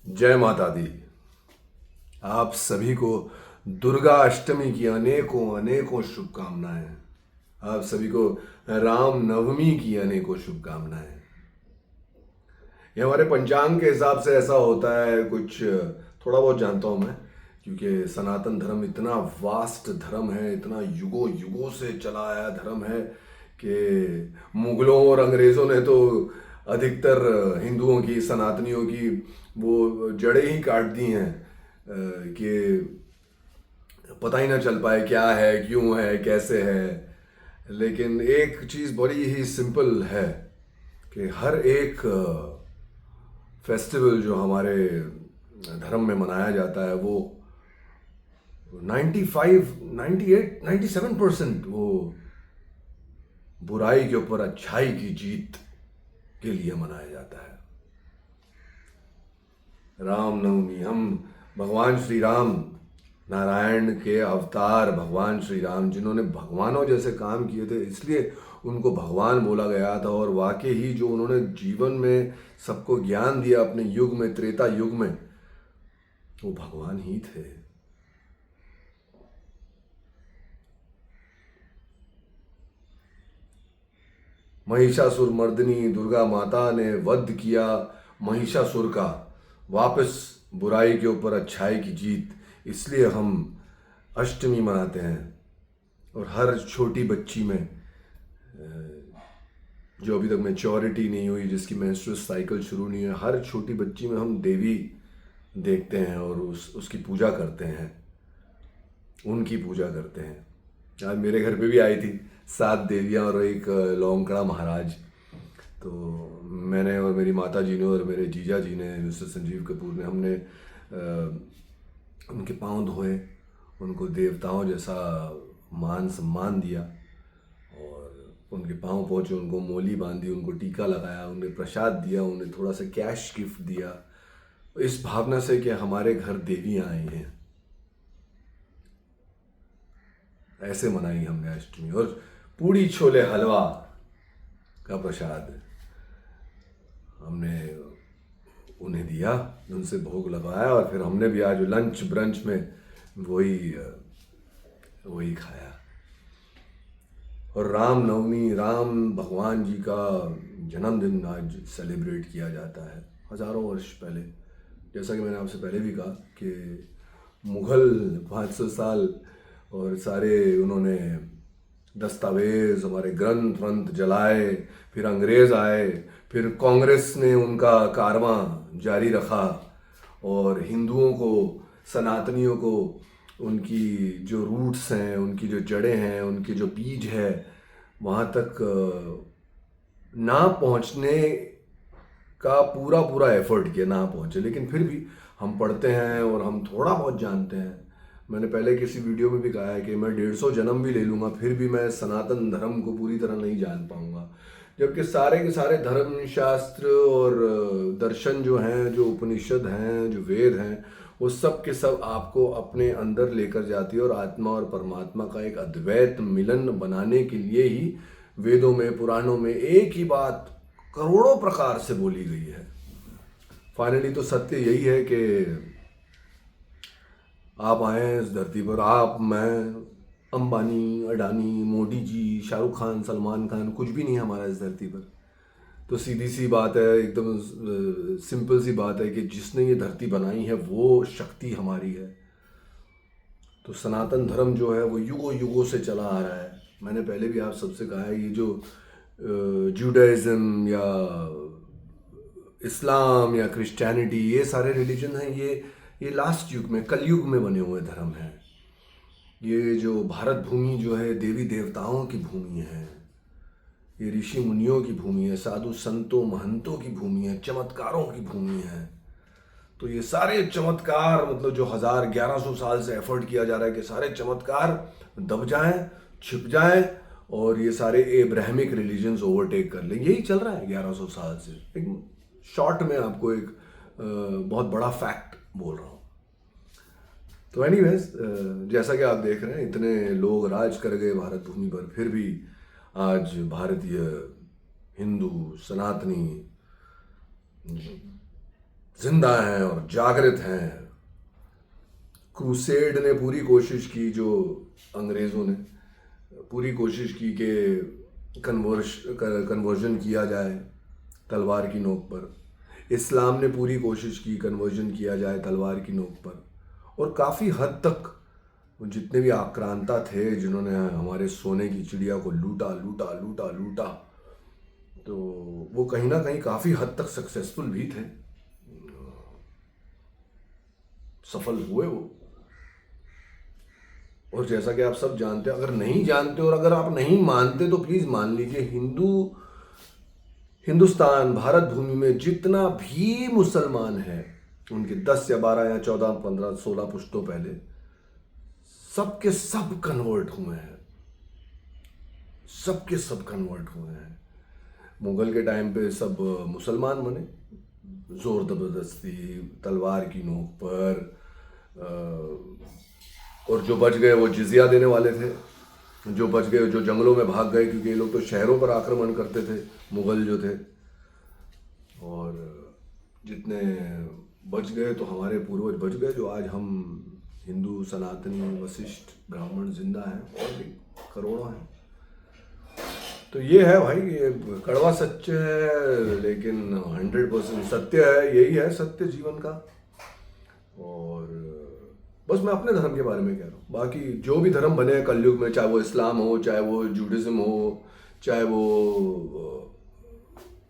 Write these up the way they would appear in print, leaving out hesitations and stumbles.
जय माता दी। आप सभी को दुर्गा अष्टमी की अनेकों अनेकों शुभकामनाएं। आप सभी को राम नवमी की अनेकों शुभकामनाएं। ये हमारे पंचांग के हिसाब से ऐसा होता है, कुछ थोड़ा बहुत जानता हूँ मैं, क्योंकि सनातन धर्म इतना वास्ट धर्म है, इतना युगों युगों से चला आया धर्म है कि मुगलों और अंग्रेज़ों ने तो अधिकतर हिंदुओं की, सनातनियों की वो जड़ें ही काट दी हैं कि पता ही ना चल पाए क्या है, क्यों है, कैसे है। लेकिन एक चीज़ बड़ी ही सिंपल है कि हर एक फेस्टिवल जो हमारे धर्म में मनाया जाता है वो 95, 98, 97% वो बुराई के ऊपर अच्छाई की जीत के लिए मनाया जाता है। रामनवमी, हम भगवान श्री राम, नारायण के अवतार भगवान श्री राम, जिन्होंने भगवानों जैसे काम किए थे, इसलिए उनको भगवान बोला गया था। और वाकई ही जो उन्होंने जीवन में सबको ज्ञान दिया अपने युग में, त्रेता युग में, वो भगवान ही थे। महिषासुर मर्दिनी दुर्गा माता ने वध किया महिषासुर का, वापस बुराई के ऊपर अच्छाई की जीत, इसलिए हम अष्टमी मनाते हैं। और हर छोटी बच्ची में जो अभी तक मैच्योरिटी नहीं हुई, जिसकी मेंस्ट्रुअल साइकिल शुरू नहीं है, हर छोटी बच्ची में हम देवी देखते हैं और उसकी पूजा करते हैं, उनकी पूजा करते हैं। आज मेरे घर पे भी आई थी 7 देवियाँ और एक लौंगकड़ा महाराज। तो मैंने और मेरी माता जी ने और मेरे जीजा जी ने, मिस्टर संजीव कपूर ने, हमने उनके पांव धोए, उनको देवताओं जैसा मान सम्मान दिया और उनके पांव पहुँचे, उनको मोली बांधी, उनको टीका लगाया, उन्हें प्रसाद दिया, उन्हें थोड़ा सा कैश गिफ्ट दिया, इस भावना से कि हमारे घर देवियाँ आई हैं। ऐसे मनाई हमने अष्टमी। और पूड़ी छोले हलवा का प्रसाद हमने उन्हें दिया, उनसे भोग लगाया, और फिर हमने भी आज लंच ब्रंच में वही खाया। और राम नवमी, राम भगवान जी का जन्मदिन आज सेलिब्रेट किया जाता है, हज़ारों वर्ष पहले। जैसा कि मैंने आपसे पहले भी कहा कि मुग़ल 500 साल और सारे उन्होंने दस्तावेज, हमारे ग्रंथ वंथ जलाए, फिर अंग्रेज़ आए, फिर कांग्रेस ने उनका कारवां जारी रखा और हिंदुओं को, सनातनियों को, उनकी जो रूट्स हैं, उनकी जो जड़ें हैं, उनके जो बीज है, वहाँ तक ना पहुँचने का पूरा पूरा एफर्ट किया, ना पहुँचे। लेकिन फिर भी हम पढ़ते हैं और हम थोड़ा बहुत जानते हैं। मैंने पहले किसी वीडियो में भी कहा है कि मैं 150 जन्म भी ले लूँगा, फिर भी मैं सनातन धर्म को पूरी तरह नहीं जान पाऊँगा। जबकि सारे के सारे धर्म शास्त्र और दर्शन जो हैं, जो उपनिषद हैं, जो वेद हैं, वो सब के सब आपको अपने अंदर लेकर जाती है और आत्मा और परमात्मा का एक अद्वैत मिलन बनाने के लिए ही वेदों में, पुराणों में एक ही बात करोड़ों प्रकार से बोली गई है। फाइनली तो सत्य यही है कि आप आए इस धरती पर, आप, मैं, अंबानी, अडानी, मोदी जी, शाहरुख खान, सलमान खान, कुछ भी नहीं है हमारा इस धरती पर। तो सीधी सी बात है, एकदम सिंपल सी बात है कि जिसने ये धरती बनाई है वो शक्ति हमारी है। तो सनातन धर्म जो है वो युगों युगों से चला आ रहा है। मैंने पहले भी आप सबसे कहा है, ये जो जुडाइज़म या इस्लाम या क्रिश्चियनिटी, ये सारे रिलीजन हैं, ये लास्ट युग में, कलयुग में बने हुए धर्म हैं। ये जो भारत भूमि जो है, देवी देवताओं की भूमि है, ये ऋषि मुनियों की भूमि है, साधु संतों महंतों की भूमि है, चमत्कारों की भूमि है। तो ये सारे चमत्कार, मतलब जो 1100 साल से एफर्ट किया जा रहा है कि सारे चमत्कार दब जाएं, छिप जाएं और ये सारे एब्राहमिक रिलीजन्स ओवरटेक कर लें, यही चल रहा है 1100 साल से। एक शॉर्ट में आपको एक बहुत बड़ा फैक्ट बोल रहा हूँ। तो एनीवेज, जैसा कि आप देख रहे हैं, इतने लोग राज कर गए भारत भूमि पर, फिर भी आज भारतीय, हिंदू, सनातनी, जिंदा हैं और जागृत हैं। क्रूसेड ने पूरी कोशिश की, जो अंग्रेज़ों ने पूरी कोशिश की कि कन्वर्जन किया जाए तलवार की नोक पर। इस्लाम ने पूरी कोशिश की कन्वर्जन किया जाए तलवार की नोक पर। और काफ़ी हद तक जितने भी आक्रांता थे जिन्होंने हमारे सोने की चिड़िया को लूटा लूटा लूटा लूटा, तो वो कहीं ना कहीं काफ़ी हद तक सक्सेसफुल भी थे, सफल हुए वो। और जैसा कि आप सब जानते हैं, अगर नहीं जानते और अगर आप नहीं मानते तो प्लीज़ मान लीजिए, हिंदुस्तान भारत भूमि में जितना भी मुसलमान है, उनके 10 या 12 या 14 15 16 पुश्तों पहले, सबके सब कन्वर्ट हुए हैं, सबके सब कन्वर्ट हुए हैं। मुगल के टाइम पे सब मुसलमान बने, जोर ज़बरदस्ती तलवार की नोक पर। और जो बच गए वो जिजिया देने वाले थे, जो बच गए, जो जंगलों में भाग गए, क्योंकि ये लोग तो शहरों पर आक्रमण करते थे, मुगल जो थे। और जितने बच गए तो हमारे पूर्वज बच गए, जो आज हम हिंदू सनातनी वशिष्ठ ब्राह्मण जिंदा हैं, और भी करोड़ों हैं। तो ये है भाई, ये कड़वा सच है लेकिन 100% सत्य है, यही है सत्य जीवन का। और बस मैं अपने धर्म के बारे में कह रहा हूँ, बाकी जो भी धर्म बने हैं कलयुग में, चाहे वो इस्लाम हो, चाहे वो जूडिज्म हो, चाहे वो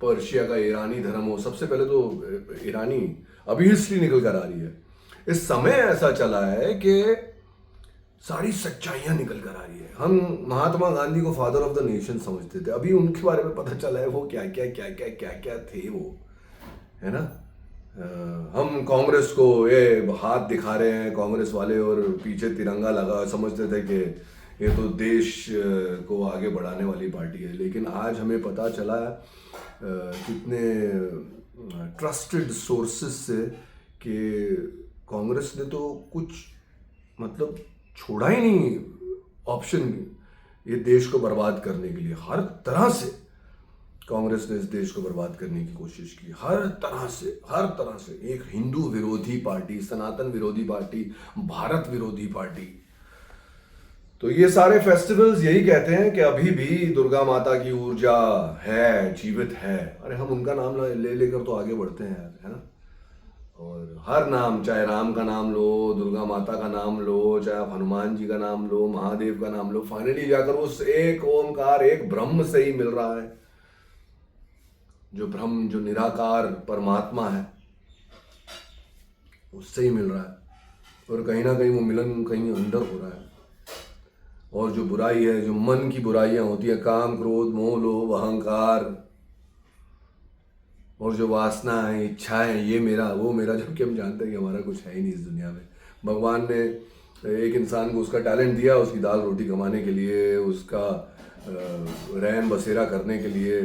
पर्शिया का ईरानी धर्म हो। सबसे पहले तो ईरानी, अभी हिस्ट्री निकल कर आ रही है, इस समय ऐसा चला है कि सारी सच्चाइयाँ निकल कर आ रही है। हम महात्मा गांधी को फादर ऑफ द नेशन समझते थे, अभी उनके बारे में पता चला है वो क्या क्या क्या क्या क्या क्या थे वो, है ना। हम कांग्रेस को ये हाथ दिखा रहे हैं कांग्रेस वाले, और पीछे तिरंगा लगा, समझते थे कि ये तो देश को आगे बढ़ाने वाली पार्टी है। लेकिन आज हमें पता चला कितने ट्रस्टेड सोर्सेस से कि कांग्रेस ने तो कुछ मतलब छोड़ा ही नहीं ऑप्शन, ये देश को बर्बाद करने के लिए। हर तरह से कांग्रेस ने इस देश को बर्बाद करने की कोशिश की, हर तरह से, हर तरह से। एक हिंदू विरोधी पार्टी, सनातन विरोधी पार्टी, भारत विरोधी पार्टी। तो ये सारे फेस्टिवल्स यही कहते हैं कि अभी भी दुर्गा माता की ऊर्जा है, जीवित है। अरे हम उनका नाम ले लेकर तो आगे बढ़ते हैं यार, है ना। और हर नाम, चाहे राम का नाम लो, दुर्गा माता का नाम लो, चाहे आप हनुमान जी का नाम लो, महादेव का नाम लो, फाइनली जाकर उस एक ओमकार, एक ब्रह्म से ही मिल रहा है। जो ब्रह्म, जो निराकार परमात्मा है, उससे ही मिल रहा है। और कहीं ना कहीं वो मिलन कहीं अंदर हो रहा है। और जो बुराई है, जो मन की बुराइयां होती है, काम क्रोध मोह लोभ अहंकार, और जो वासना है, इच्छाएं, ये मेरा वो मेरा, जबकि हम जानते हैं कि हमारा कुछ है ही नहीं इस दुनिया में। भगवान ने एक इंसान को उसका टैलेंट दिया, उसकी दाल रोटी कमाने के लिए, उसका रहन बसेरा करने के लिए,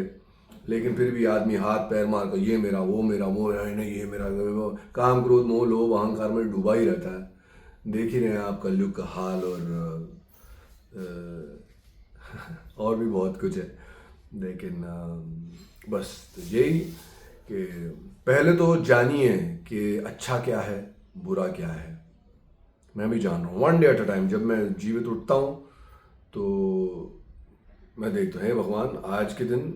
लेकिन फिर भी आदमी हाथ पैर मार कर ये मेरा वो मेरा, वो नहीं ये मेरा, काम क्रोध मोह लोभ अहंकार में डूबा ही रहता है। देख ही रहे हैं आप कलयुग का हाल। और भी बहुत कुछ है, लेकिन बस तो यही कि पहले तो जानिए कि अच्छा क्या है, बुरा क्या है। मैं भी जान रहा हूँ, one day at a time. जब मैं जीवित उठता हूँ तो मैं देखता हूँ, हे भगवान, आज के दिन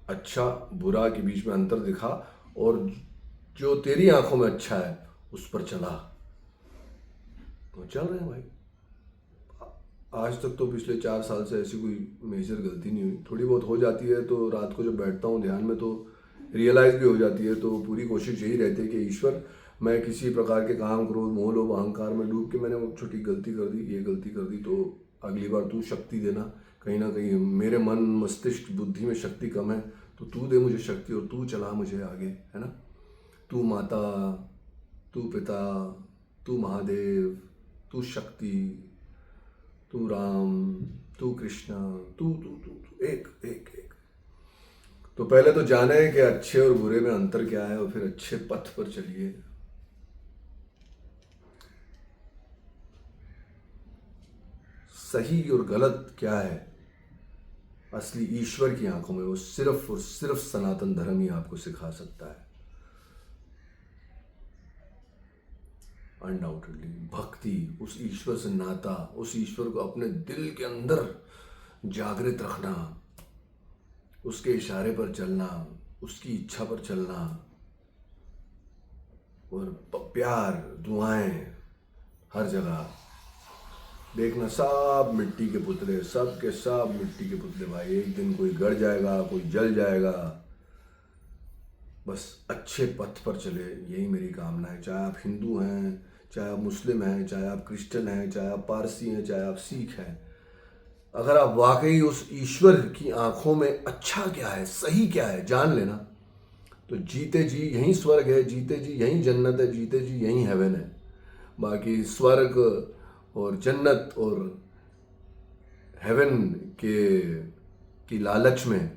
अच्छा बुरा के बीच में अंतर दिखा, और जो तेरी आंखों में अच्छा है उस पर चला। तो चल रहे हैं भाई। आज तक तो पिछले 4 साल से ऐसी कोई मेजर गलती नहीं हुई। थोड़ी बहुत हो जाती है तो रात को जब बैठता हूँ ध्यान में तो रियलाइज़ भी हो जाती है। तो पूरी कोशिश यही रहती है कि ईश्वर, मैं किसी प्रकार के काम क्रोध मोह लोभ अहंकार में डूब के मैंने वो छोटी गलती कर दी, ये गलती कर दी, तो अगली बार तू शक्ति देना। कहीं ना कहीं मेरे मन मस्तिष्क बुद्धि में शक्ति कम है, तो तू दे मुझे शक्ति और तू चला मुझे आगे, है ना। तू माता, तू पिता, तू महादेव, तू शक्ति, तू राम, तू कृष्णा, तू तू तू तू एक एक एक। तो पहले तो जाने कि अच्छे और बुरे में अंतर क्या है, और फिर अच्छे पथ पर चलिए। सही और गलत क्या है असली ईश्वर की आंखों में, वो सिर्फ और सिर्फ सनातन धर्म ही आपको सिखा सकता है। अनडाउटेडली भक्ति, उस ईश्वर से नाता, उस ईश्वर को अपने दिल के अंदर जागृत रखना, उसके इशारे पर चलना, उसकी इच्छा पर चलना, और प्यार, दुआएं हर जगह देखना। सब मिट्टी के पुतले, सब के सब मिट्टी के पुतले भाई। एक दिन कोई गड़ जाएगा, कोई जल जाएगा। बस अच्छे पथ पर चले, यही मेरी कामना है। चाहे आप हिंदू हैं, चाहे आप मुस्लिम हैं, चाहे आप क्रिश्चियन हैं, चाहे आप पारसी हैं, चाहे आप सिख हैं, अगर आप वाकई उस ईश्वर की आंखों में अच्छा क्या है, सही क्या है जान लेना, तो जीते जी यहीं स्वर्ग है, जीते जी यहीं जन्नत है, जीते जी यहीं हेवन है। बाकी स्वर्ग और जन्नत और हेवन की लालच में,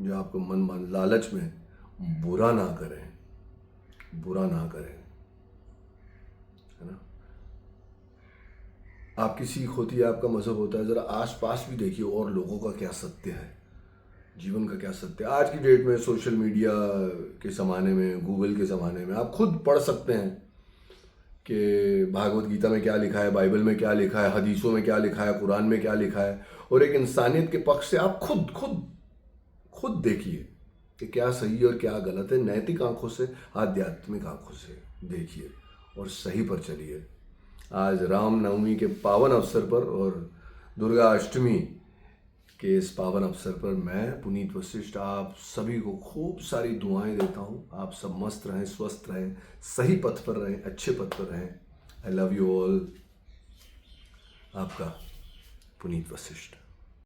जो आपको मन लालच में, बुरा ना करें, बुरा ना करें, है ना। आपकी सीख होती है, आपका मजहब होता है, ज़रा आसपास भी देखिए और लोगों का क्या सत्य है, जीवन का क्या सत्य है। आज की डेट में सोशल मीडिया के ज़माने में, गूगल के ज़माने में आप खुद पढ़ सकते हैं कि भागवत गीता में क्या लिखा है, बाइबल में क्या लिखा है, हदीसों में क्या लिखा है, कुरान में क्या लिखा है, और एक इंसानियत के पक्ष से आप खुद देखिए कि क्या सही और क्या गलत है। नैतिक आंखों से, आध्यात्मिक आंखों से देखिए और सही पर चलिए। आज रामनवमी के पावन अवसर पर और दुर्गा अष्टमी के इस पावन अवसर पर मैं पुनीत वशिष्ठ आप सभी को खूब सारी दुआएं देता हूं। आप सब मस्त रहें, स्वस्थ रहें, सही पथ पर रहें, अच्छे पथ पर रहें। I love you all. आपका पुनीत वशिष्ठ।